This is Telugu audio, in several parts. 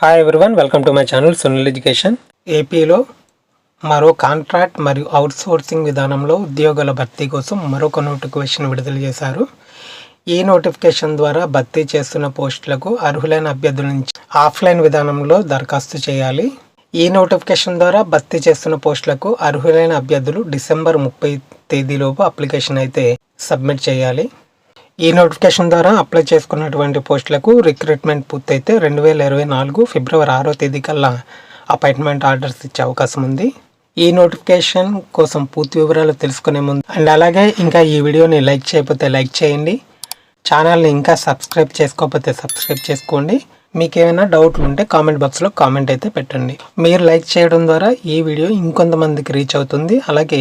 Hi everyone, welcome to my channel Sunil education. ఏపీలో మరో కాంట్రాక్ట్ మరియు అవుట్సోర్సింగ్ విధానంలో ఉద్యోగాల భర్తీ కోసం మరొక నోటిఫికేషన్ విడుదల చేశారు. ఈ నోటిఫికేషన్ ద్వారా భర్తీ చేస్తున్న పోస్టులకు అర్హులైన అభ్యర్థుల నుంచి ఆఫ్లైన్ విధానంలో దరఖాస్తు చేయాలి. ఈ నోటిఫికేషన్ ద్వారా భర్తీ చేస్తున్న పోస్టులకు అర్హులైన అభ్యర్థులు డిసెంబర్ 30 తేదీలోపు అప్లికేషన్ అయితే సబ్మిట్ చేయాలి. ఈ నోటిఫికేషన్ ద్వారా అప్లై చేసుకున్నటువంటి పోస్టులకు రిక్రూట్మెంట్ పూర్తయితే 2024 ఫిబ్రవరి 6వ తేదీ కల్లా అపాయింట్మెంట్ ఆర్డర్స్ ఇచ్చే అవకాశం ఉంది. ఈ నోటిఫికేషన్ కోసం పూర్తి వివరాలు తెలుసుకునే ముందు అలాగే ఇంకా ఈ వీడియోని లైక్ చేయకపోతే లైక్ చేయండి, ఛానల్ని ఇంకా సబ్స్క్రైబ్ చేసుకోకపోతే సబ్స్క్రైబ్ చేసుకోండి. మీకు ఏమైనా డౌట్లు ఉంటే కామెంట్ బాక్స్లో కామెంట్ అయితే పెట్టండి. మీరు లైక్ చేయడం ద్వారా ఈ వీడియో ఇంకొంతమందికి రీచ్ అవుతుంది, అలాగే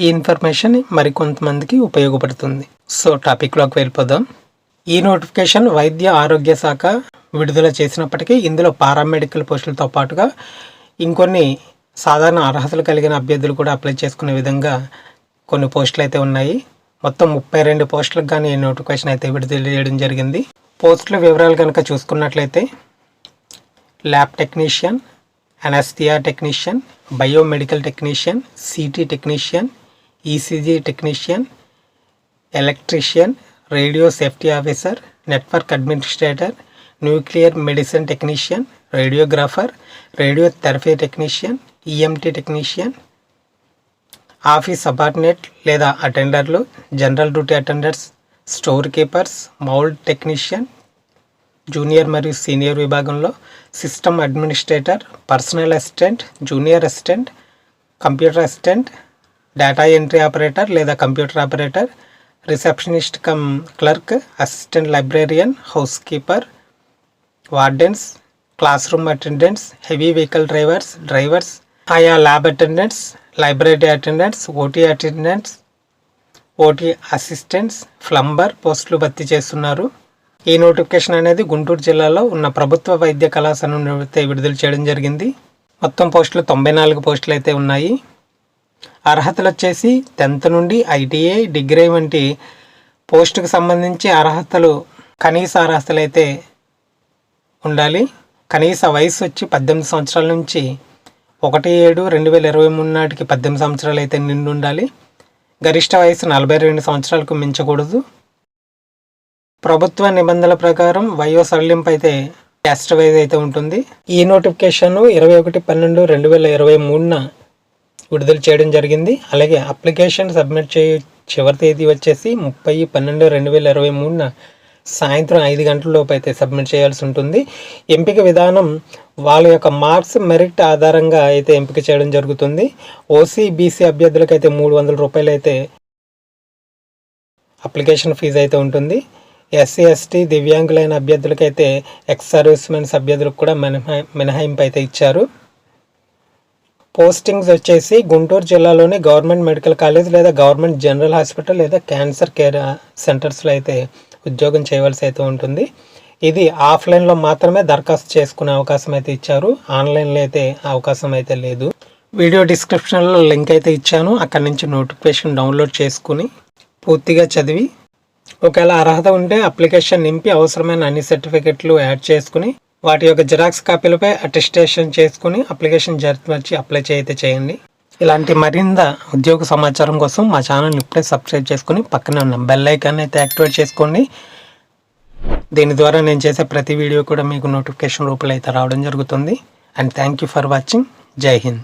ఈ ఇన్ఫర్మేషన్ మరికొంతమందికి ఉపయోగపడుతుంది. సో టాపిక్లోకి వెళ్ళిపోదాం. ఈ నోటిఫికేషన్ వైద్య ఆరోగ్య శాఖ విడుదల చేసినప్పటికీ ఇందులో పారామెడికల్ పోస్టులతో పాటుగా ఇంకొన్ని సాధారణ అర్హతలు కలిగిన అభ్యర్థులు కూడా అప్లై చేసుకునే విధంగా కొన్ని పోస్టులు అయితే ఉన్నాయి. మొత్తం 32 పోస్టులకు కానీ ఈ నోటిఫికేషన్ అయితే విడుదల చేయడం జరిగింది. పోస్టుల వివరాలు కనుక చూసుకున్నట్లయితే lab technician, anaesthesia technician, biomedical technician, CT technician, ECG technician, electrician, radio safety officer, network administrator, nuclear medicine technician, radiographer, radio therapy technician, EMT technician, office subordinate లేదా అటెండర్లు, general duty attenders, store keepers, mould technician, junior మరియు సీనియర్ విభాగంలో system administrator, personal assistant, junior assistant, computer assistant, data entry operator లేదా computer operator, receptionist cum clerk, assistant librarian, house keeper, wardens, class room attendants, heavy vehicle drivers, ఆయా lab attendants, library attendants, OT attendants, OT assistants, plumber పోస్టులు భర్తీ చేస్తున్నారు. ఈ నోటిఫికేషన్ అనేది గుంటూరు జిల్లాలో ఉన్న ప్రభుత్వ వైద్య కళాశాల నుండి విడుదల చేయడం జరిగింది. మొత్తం పోస్టులు 94 పోస్టులు అయితే ఉన్నాయి. అర్హతలు వచ్చేసి 10th నుండి ఐటీఐ, డిగ్రీ వంటి పోస్టుకు సంబంధించి కనీస అర్హతలు అయితే ఉండాలి. కనీస వయసు వచ్చి 18 సంవత్సరాల నుంచి 1/7/2023 నాటికి 18 సంవత్సరాలు అయితే నిండి ఉండాలి. గరిష్ట వయసు 42 సంవత్సరాలకు మించకూడదు. ప్రభుత్వ నిబంధనల ప్రకారం వయో సడలింపు అయితే క్యాస్ట్ వైజ్ అయితే ఉంటుంది. ఈ నోటిఫికేషన్ 21/12/2023 విడుదల చేయడం జరిగింది. అలాగే అప్లికేషన్ సబ్మిట్ చివరి తేదీ వచ్చేసి 30/12/2023 సాయంత్రం 5 గంటల లోపు అయితే సబ్మిట్ చేయాల్సి ఉంటుంది. ఎంపిక విధానం వాళ్ళ యొక్క మార్క్స్ మెరిట్ ఆధారంగా అయితే ఎంపిక చేయడం జరుగుతుంది. ఓసీ బీసీ అభ్యర్థులకైతే 300 రూపాయలు అయితే అప్లికేషన్ ఫీజు అయితే ఉంటుంది. ఎస్సీ ఎస్టీ దివ్యాంగులైన అభ్యర్థులకైతే ఎక్స్ సర్వీస్ మెన్స్ అభ్యర్థులకు కూడా మినహాయింపు అయితే ఇచ్చారు. పోస్టింగ్స్ వచ్చేసి గుంటూరు జిల్లాలోని గవర్నమెంట్ మెడికల్ కాలేజ్ లేదా గవర్నమెంట్ జనరల్ హాస్పిటల్ లేదా క్యాన్సర్ కేర్ సెంటర్స్లో అయితే ఉద్యోగం చేయవలసి అయితే ఉంటుంది. ఇది ఆఫ్లైన్లో మాత్రమే దరఖాస్తు చేసుకునే అవకాశం అయితే ఇచ్చారు, ఆన్లైన్లో అయితే అవకాశం అయితే లేదు. వీడియో డిస్క్రిప్షన్లో లింక్ అయితే ఇచ్చాను, అక్కడి నుంచి నోటిఫికేషన్ డౌన్లోడ్ చేసుకుని పూర్తిగా చదివి ఒకవేళ అర్హత ఉంటే అప్లికేషన్ నింపి అవసరమైన అన్ని సర్టిఫికెట్లు యాడ్ చేసుకుని వాటి యొక్క జిరాక్స్ కాపీలపై అటెస్టేషన్ చేసుకుని అప్లికేషన్ జరిపి అప్లై అయితే చేయండి. ఇలాంటి మరింత ఉద్యోగ సమాచారం కోసం మా ఛానల్ని ఇప్పుడే సబ్స్క్రైబ్ చేసుకుని పక్కనే ఉన్న బెల్ ఐకాన్ అయితే యాక్టివేట్ చేసుకోండి. దీని ద్వారా నేను చేసే ప్రతి వీడియో కూడా మీకు నోటిఫికేషన్ రూపంలో అయితే రావడం జరుగుతుంది. And thank you for watching. జై హింద్.